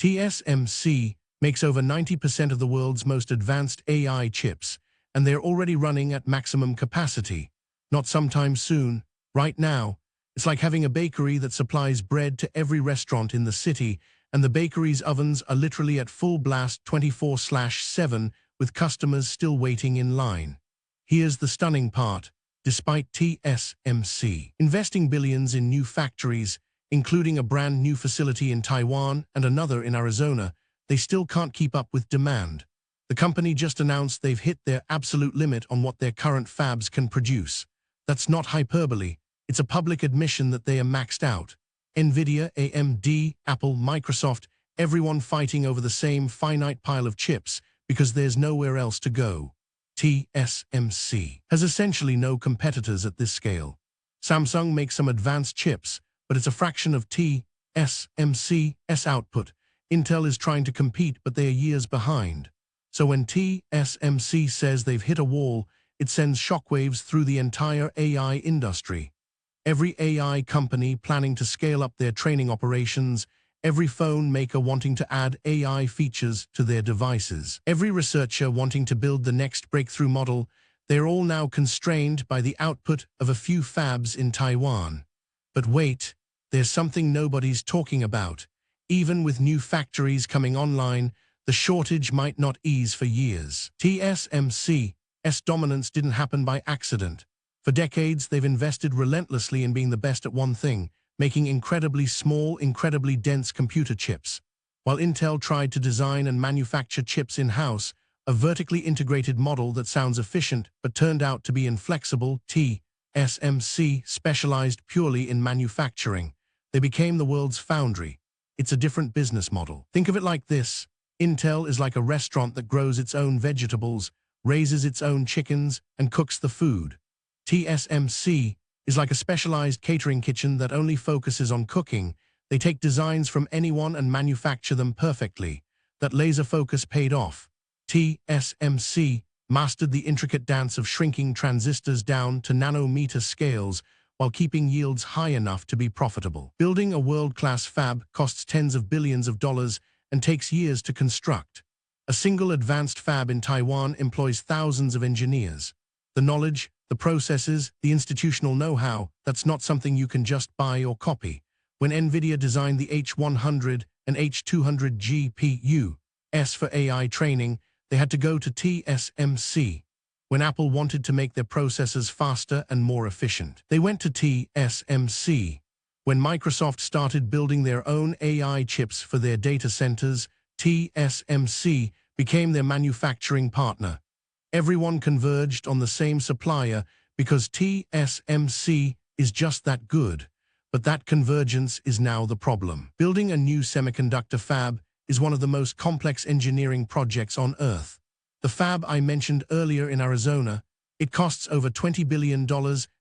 TSMC makes over 90% of the world's most advanced AI chips, and they're already running at maximum capacity. Not sometime soon, right now. It's like having a bakery that supplies bread to every restaurant in the city, and the bakery's ovens are literally at full blast 24/7, with customers still waiting in line. Here's the stunning part. Despite TSMC investing billions in new factories, including a brand new facility in Taiwan and another in Arizona, they still can't keep up with demand. The company just announced they've hit their absolute limit on what their current fabs can produce. That's not hyperbole. It's a public admission that they are maxed out. Nvidia, AMD, Apple, Microsoft, everyone fighting over the same finite pile of chips because there's nowhere else to go. TSMC has essentially no competitors at this scale. Samsung makes some advanced chips, but it's a fraction of TSMC's output. Intel is trying to compete, but they are years behind. So when TSMC says they've hit a wall, it sends shockwaves through the entire AI industry. Every AI company planning to scale up their training operations, every phone maker wanting to add AI features to their devices, every researcher wanting to build the next breakthrough model, they're all now constrained by the output of a few fabs in Taiwan. But wait, there's something nobody's talking about. Even with new factories coming online, the shortage might not ease for years. TSMC's dominance didn't happen by accident. For decades, they've invested relentlessly in being the best at one thing, making incredibly small, incredibly dense computer chips. While Intel tried to design and manufacture chips in-house, a vertically integrated model that sounds efficient but turned out to be inflexible, TSMC specialized purely in manufacturing. They became the world's foundry. It's a different business model. Think of it like this. Intel is like a restaurant that grows its own vegetables, raises its own chickens, and cooks the food. TSMC is like a specialized catering kitchen that only focuses on cooking. They take designs from anyone and manufacture them perfectly. That laser focus paid off. TSMC mastered the intricate dance of shrinking transistors down to nanometer scales while keeping yields high enough to be profitable. Building a world-class fab costs tens of billions of dollars and takes years to construct. A single advanced fab in Taiwan employs thousands of engineers. The knowledge, the processes, the institutional know-how, that's not something you can just buy or copy. When Nvidia designed the H100 and H200 GPUs for AI training, they had to go to TSMC. When Apple wanted to make their processors faster and more efficient, they went to TSMC. When Microsoft started building their own AI chips for their data centers, TSMC became their manufacturing partner. Everyone converged on the same supplier because TSMC is just that good. But that convergence is now the problem. Building a new semiconductor fab is one of the most complex engineering projects on Earth. The fab I mentioned earlier in Arizona, it costs over $20 billion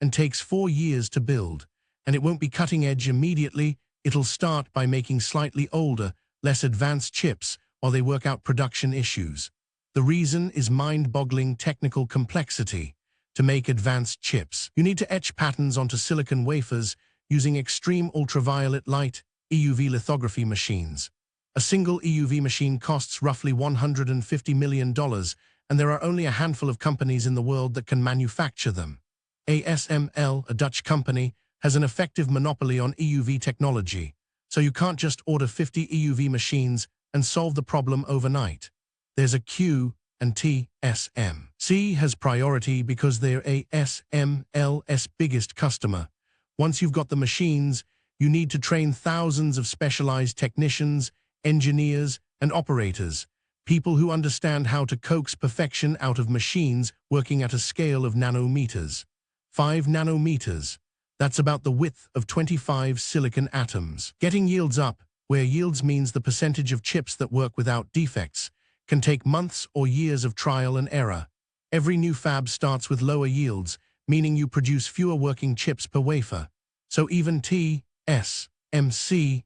and takes 4 years to build. And it won't be cutting edge immediately. It'll start by making slightly older, less advanced chips while they work out production issues. The reason is mind-boggling technical complexity. To make advanced chips, you need to etch patterns onto silicon wafers using extreme ultraviolet light, EUV lithography machines. A single EUV machine costs roughly $150 million, and there are only a handful of companies in the world that can manufacture them. ASML, a Dutch company, has an effective monopoly on EUV technology, so you can't just order 50 EUV machines and solve the problem overnight. There's a queue, and TSMC has priority because they're ASML's biggest customer. Once you've got the machines, you need to train thousands of specialized technicians, engineers, and operators, people who understand how to coax perfection out of machines working at a scale of nanometers. 5 nanometers. That's about the width of 25 silicon atoms. Getting yields up, where yields means the percentage of chips that work without defects, can take months or years of trial and error. Every new fab starts with lower yields, meaning you produce fewer working chips per wafer. So even TSMC's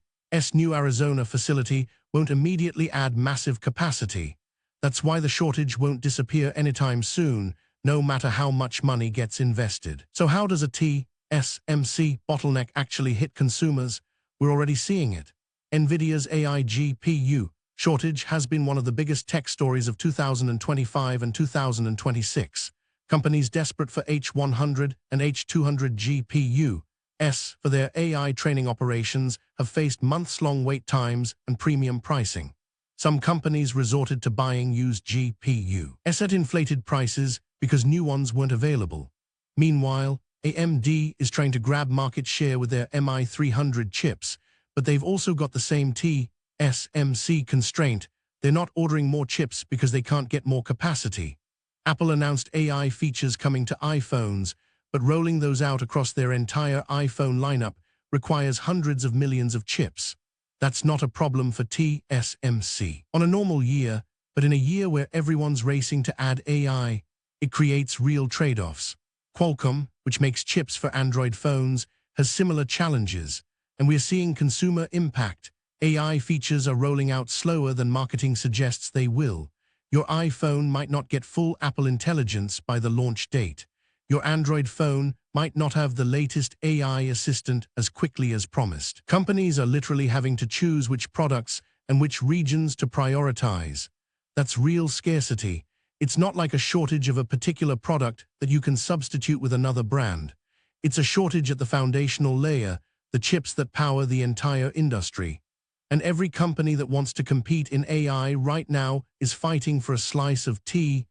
new Arizona facility won't immediately add massive capacity. That's why the shortage won't disappear anytime soon, no matter how much money gets invested. So how does a TSMC bottleneck actually hit consumers? We're already seeing it. Nvidia's AI GPU shortage has been one of the biggest tech stories of 2025 and 2026. Companies desperate for H100 and H200 GPUs for their AI training operations have faced months-long wait times and premium pricing. Some companies resorted to buying used GPUs at inflated prices because new ones weren't available. Meanwhile, AMD is trying to grab market share with their MI300 chips, but they've also got the same TSMC constraint. They're not ordering more chips because they can't get more capacity. Apple announced AI features coming to iPhones, but rolling those out across their entire iPhone lineup requires hundreds of millions of chips. That's not a problem for TSMC on a normal year, but in a year where everyone's racing to add AI, it creates real trade-offs. Qualcomm, which makes chips for Android phones, has similar challenges, and we're seeing consumer impact. AI features are rolling out slower than marketing suggests they will. Your iPhone might not get full Apple Intelligence by the launch date. Your Android phone might not have the latest AI assistant as quickly as promised. Companies are literally having to choose which products and which regions to prioritize. That's real scarcity. It's not like a shortage of a particular product that you can substitute with another brand. It's a shortage at the foundational layer, the chips that power the entire industry. And every company that wants to compete in AI right now is fighting for a slice of TSMC's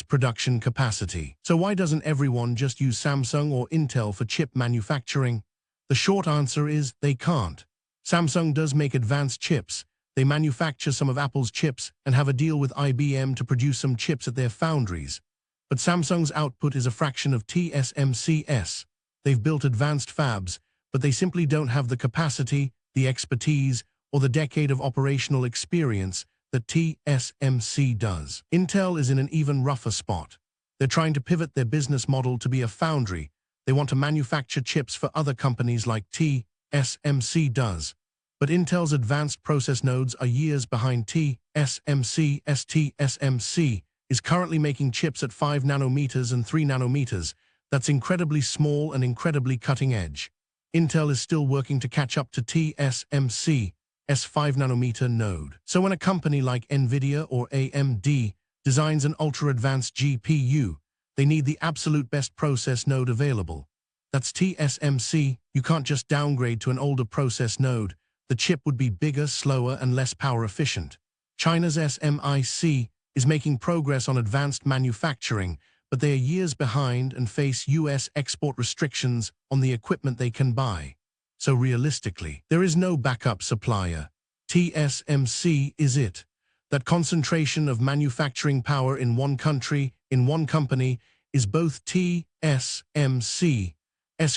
production capacity. So why doesn't everyone just use Samsung or Intel for chip manufacturing? The short answer is they can't. Samsung does make advanced chips. They manufacture some of Apple's chips and have a deal with IBM to produce some chips at their foundries. But Samsung's output is a fraction of TSMC's. They've built advanced fabs, but they simply don't have the capacity, the expertise, or the decade of operational experience that TSMC does. Intel is in an even rougher spot. They're trying to pivot their business model to be a foundry. They want to manufacture chips for other companies like TSMC does. But Intel's advanced process nodes are years behind TSMC. TSMC is currently making chips at 5 nanometers and 3 nanometers. That's incredibly small and incredibly cutting edge. Intel is still working to catch up to TSMC's 5-nanometer node. So when a company like Nvidia or AMD designs an ultra-advanced GPU, they need the absolute best process node available. That's TSMC. You can't just downgrade to an older process node. The chip would be bigger, slower, and less power efficient. China's SMIC is making progress on advanced manufacturing, but they are years behind and face US export restrictions on the equipment they can buy. So realistically, there is no backup supplier. TSMC is it. That concentration of manufacturing power in one country, in one company, is both TSMC's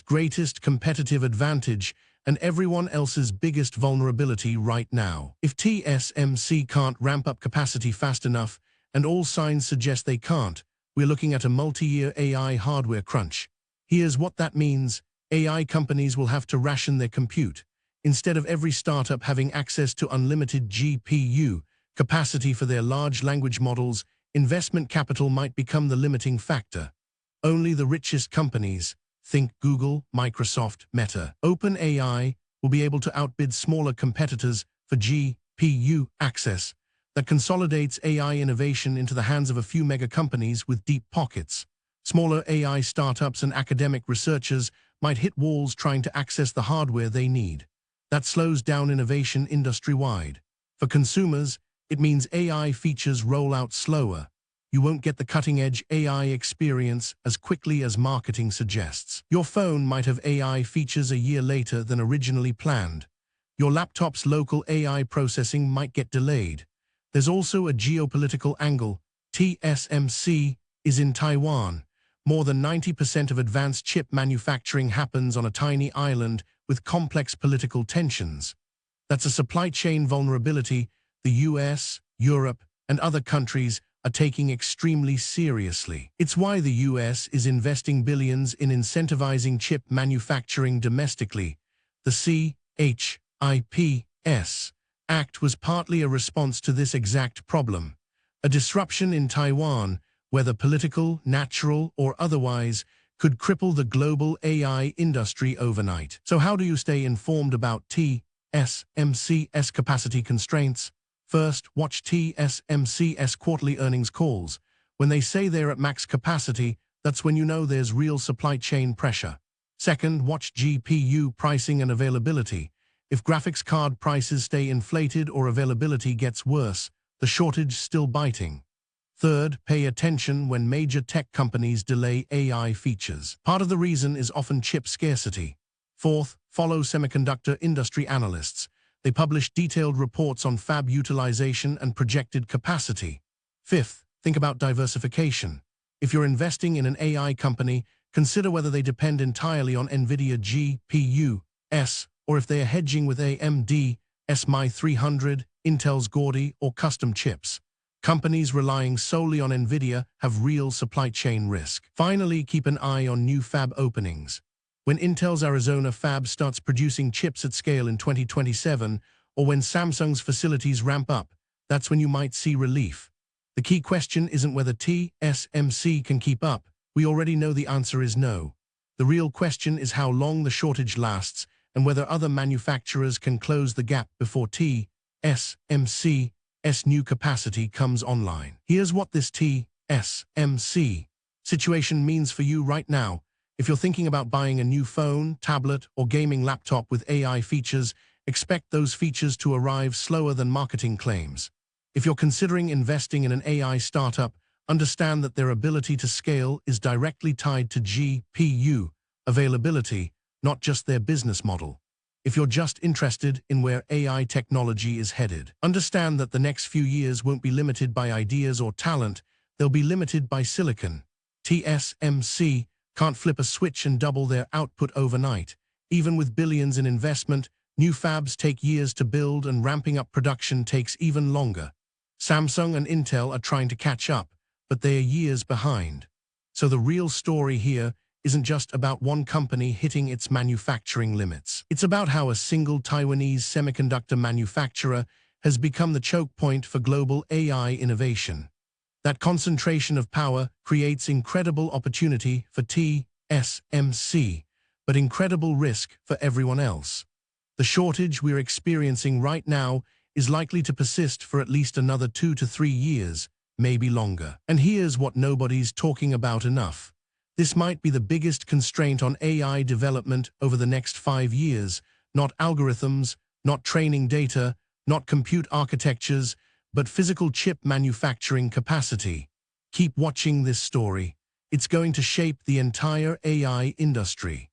greatest competitive advantage and everyone else's biggest vulnerability right now. If TSMC can't ramp up capacity fast enough, and all signs suggest they can't, we're looking at a multi-year AI hardware crunch. Here's what that means. AI companies will have to ration their compute. Instead of every startup having access to unlimited GPU capacity for their large language models, investment capital might become the limiting factor. Only the richest companies, think Google, Microsoft, Meta, OpenAI, will be able to outbid smaller competitors for GPU access. That consolidates AI innovation into the hands of a few mega companies with deep pockets. Smaller AI startups and academic researchers might hit walls trying to access the hardware they need. That slows down innovation industry-wide. For consumers, it means AI features roll out slower. You won't get the cutting-edge AI experience as quickly as marketing suggests. Your phone might have AI features a year later than originally planned. Your laptop's local AI processing might get delayed. There's also a geopolitical angle. TSMC is in Taiwan. More than 90% of advanced chip manufacturing happens on a tiny island with complex political tensions. That's a supply chain vulnerability the US, Europe, and other countries are taking extremely seriously. It's why the US is investing billions in incentivizing chip manufacturing domestically. The CHIPS Act was partly a response to this exact problem. A disruption in Taiwan, whether political, natural, or otherwise, could cripple the global AI industry overnight. So how do you stay informed about TSMC's capacity constraints? First, watch TSMC's quarterly earnings calls. When they say they're at max capacity, that's when you know there's real supply chain pressure. Second, watch GPU pricing and availability. If graphics card prices stay inflated or availability gets worse, the shortage's still biting. Third, pay attention when major tech companies delay AI features. Part of the reason is often chip scarcity. Fourth, follow semiconductor industry analysts. They publish detailed reports on fab utilization and projected capacity. Fifth, think about diversification. If you're investing in an AI company, consider whether they depend entirely on Nvidia GPUs, or if they are hedging with AMD, SMI300, Intel's Gaudi, or custom chips. Companies relying solely on Nvidia have real supply chain risk. Finally, keep an eye on new fab openings. When Intel's Arizona fab starts producing chips at scale in 2027, or when Samsung's facilities ramp up, that's when you might see relief. The key question isn't whether TSMC can keep up. We already know the answer is no. The real question is how long the shortage lasts and whether other manufacturers can close the gap before TSMC's new capacity comes online. Here's what this TSMC situation means for you right now. If you're thinking about buying a new phone, tablet, or gaming laptop with AI features, expect those features to arrive slower than marketing claims. If you're considering investing in an AI startup, understand that their ability to scale is directly tied to GPU availability, not just their business model. If you're just interested in where AI technology is headed, understand that the next few years won't be limited by ideas or talent, they'll be limited by silicon. TSMC can't flip a switch and double their output overnight. Even with billions in investment, new fabs take years to build and ramping up production takes even longer. Samsung and Intel are trying to catch up, but they are years behind. So the real story here isn't just about one company hitting its manufacturing limits. It's about how a single Taiwanese semiconductor manufacturer has become the choke point for global AI innovation. That concentration of power creates incredible opportunity for TSMC, but incredible risk for everyone else. The shortage we're experiencing right now is likely to persist for at least another 2 to 3 years, maybe longer. And here's what nobody's talking about enough. This might be the biggest constraint on AI development over the next 5 years, not algorithms, not training data, not compute architectures, but physical chip manufacturing capacity. Keep watching this story. It's going to shape the entire AI industry.